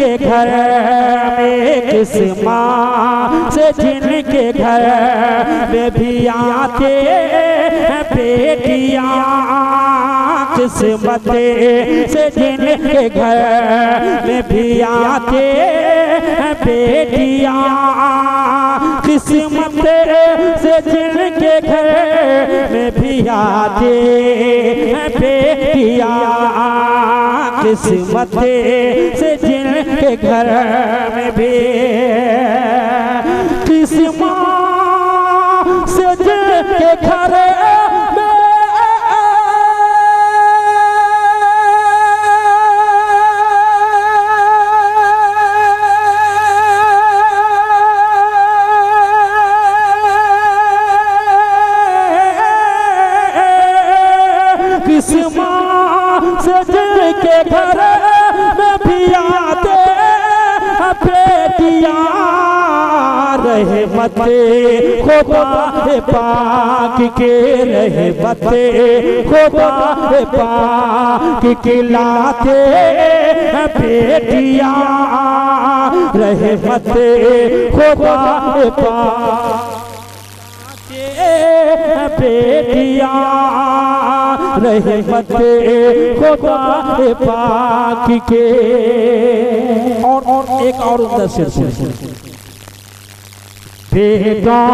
जिनके घर में किस माँ से जिनके घर में भी आते हैं बेटियाँ, किस्मत से जिनके घर में भी आते हैं बेटियाँ, किस्मत से जिनके घर में भी आते हैं बेटियाँ, किस्मत से जिनके घर में भी किस्मत से जिनके घर किस्मत से जिनके घर में भी आते हैं बेटियाँ, रहमत खुदा पाक के रहमत खुदा पाक के लाते हैं बेटियाँ, रहमत खुदा पाक बेटियाँ, रहमत खुदा पाक के। और एक और उनका शेर सुनिए। बेटों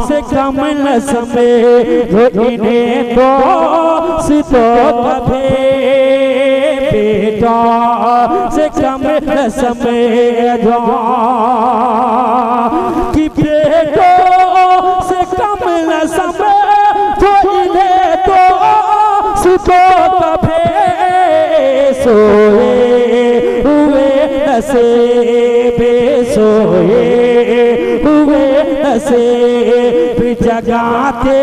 से कम न समझो इन्हें दोस्तों कभी, बेटों से कम न समझो कि बेटों से कम न समझो इन्हें दोस्तों कभी, सोए हुए नसीब सोए हुए नसीब जगाते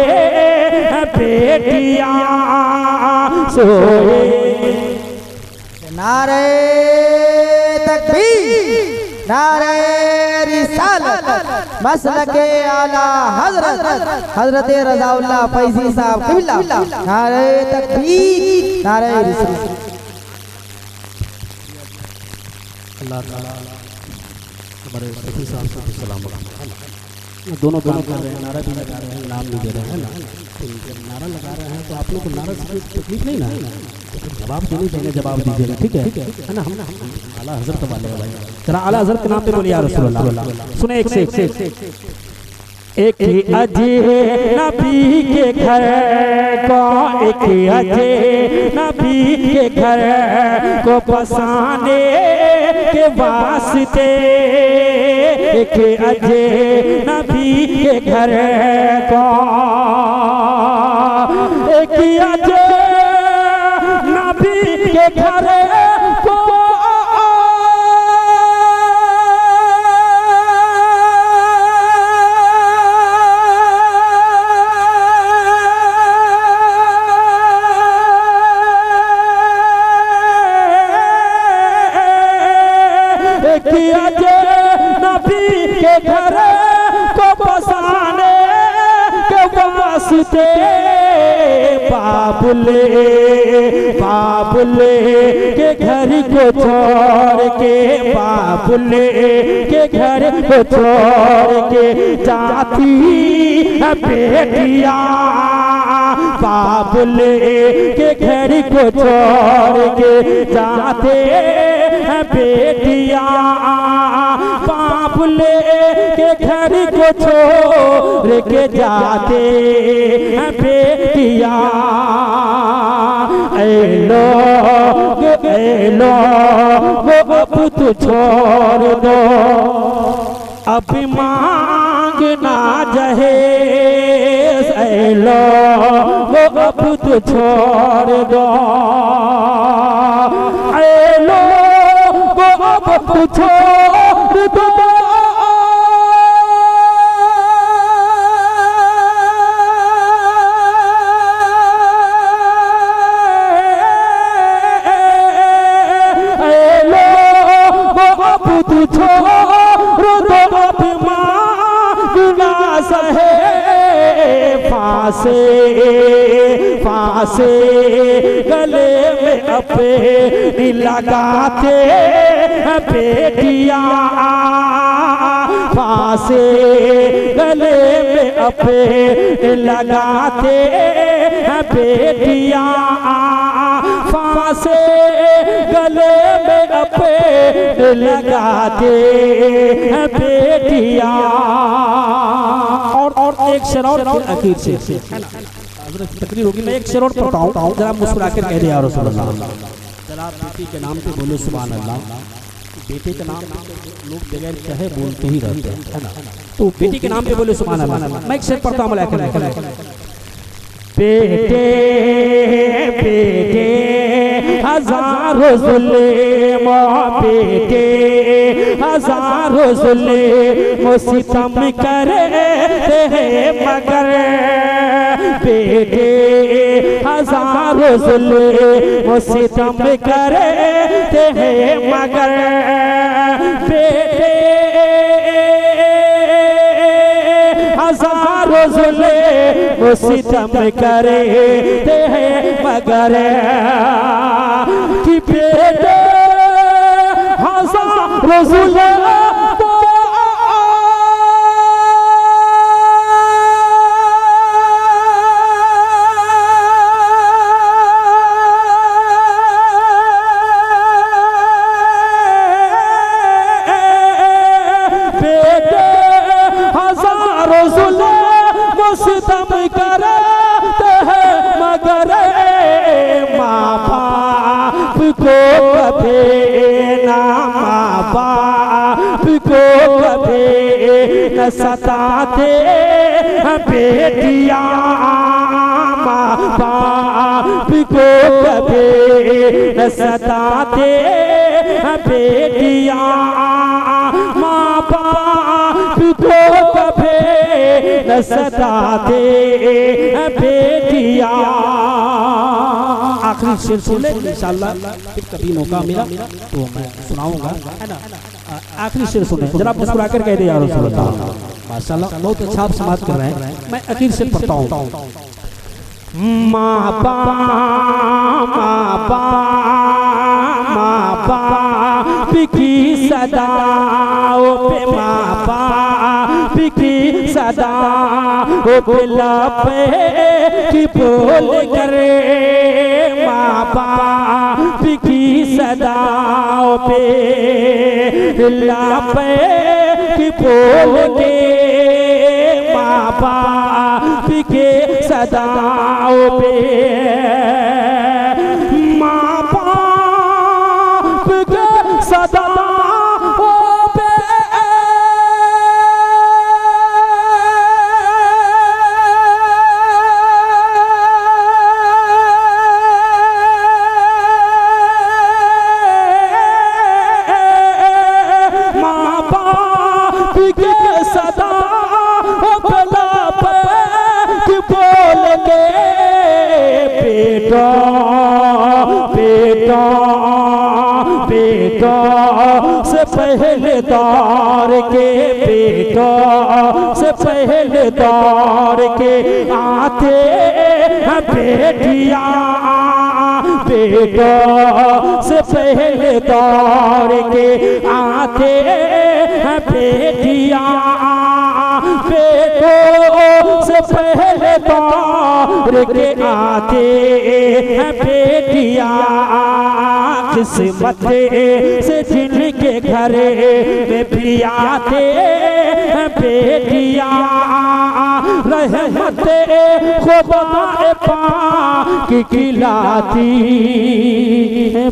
हैं बेटियाँ, सोए। नारे तकबीर, नारे रिसालत, मसलके आला हजरत हजरत रज़ाउल्लाह फैज़ी साहब क़िबला, नारे तकबीर, नारे रिसालत। अल्लाह ताला हमारे सफी साहब को सलाम दोनों काम कर रहे हैं, नारा भी लगा रहे हैं, नाम भी दे रहे हैं ना। तो जब नारा लगा रहे हैं तो आप लोग को नारा से तकलीफ नहीं ना, तो फिर जवाब देने देंगे, जवाब दीजिएगा, ठीक है ना। हम आला हजरत वाले हैं भाई, जरा आला हजरत के नाम पे बोलिए या रसूल अल्लाह। सुने एक से एक ही अजय नबी के घर को, एक ही अजय नबी के घर को बसाने के वास्ते, एक अजय नबी के घर को, एक अजय नबी के घर को, घर को बसाने के वास्ते, बाबुले बाबुले के घर को छोड़ के, बाबुले के घर को छोड़ के जाती है बेटियाँ, बाबुले के घर को छोड़ के जाते हैं बेटियाँ, बाबुले के घर को छोड़ के जाते हैं बेटियाँ। ऐ लोग अब तो छोड़ दो, अब मांगना जहेज, ऐ लोग अब तो छोड़ दो, ऐ लोग अब तो छोड़ दो, फांसे गले में अपनी लगाते हैं बेटियां, फांसे गले में अपने लगाते हैं बेटियां, फांसे गले में अपने लगाते हैं बेटियां। और एक शेर और आखिर से तकरीर होगी, मैं एक शेर और पढ़ता हूँ, जरा मुस्कुरा कर कह दिया या रसूल अल्लाह। जरा बेटी के नाम पे बोलो सुभान अल्लाह। बेटे के नाम पे लोग बगैर चाहे बोलते ही रहते हैं, है ना? तो बेटी के नाम पे बोलो सुभान अल्लाह। मैं एक शेर पढ़ता हूँ, बेटे बेटे हजारों जुल्म, बेटे हजारों जुल्म सितम करते हैं मगर, बेटे हजारों जुल्म सितम करते हैं मगर, बेटे हजारों जुल्म सितम करते हैं मगर, कि बेटे हजारों जुल्म सितम करते हैं मगर, माँ बाप को कभी ना, माँ बाप को कभी न सताते हैं बेटियां, माँ बाप को कभी न सताते हैं बेटियां, माँ बाप को कभी न सताते हैं बेटियां। आखिरी शेर सुन ले इंशाअल्लाह, फिर कभी मौका मिला तो मैं सुनाऊंगा, है ना? आखिरी शेर सुने, जरा मुस्कुरा कर कह दे या रसूल अल्लाह। माशाअल्लाह बहुत अच्छा आप समाज कर रहे हैं। मैं आखिर से पढ़ता हूँ। माँ बाप की सदाओं पे, माँ बाप की सदाओं पे लापे की बोल करे, माँ बाप की सदाओं पे लापे की बोल के, माँ बाप के सदाओं पे, माँ बाप के सदाओं पे, माँ बाप के सदाओं पे लापे बोल के, बेटा बेटा बेटा से पहले दौर के, बेटा से पहले दौर के आते हैं बेटियां, बेटा से पहले दौर के आते हैं बेटियां, बेटों से पहले दौर के आते हैं बेटियां, किस्मत से जिनके घर में भी आते हैं बेटियां, रहमत खुदा पाक की खिलाती है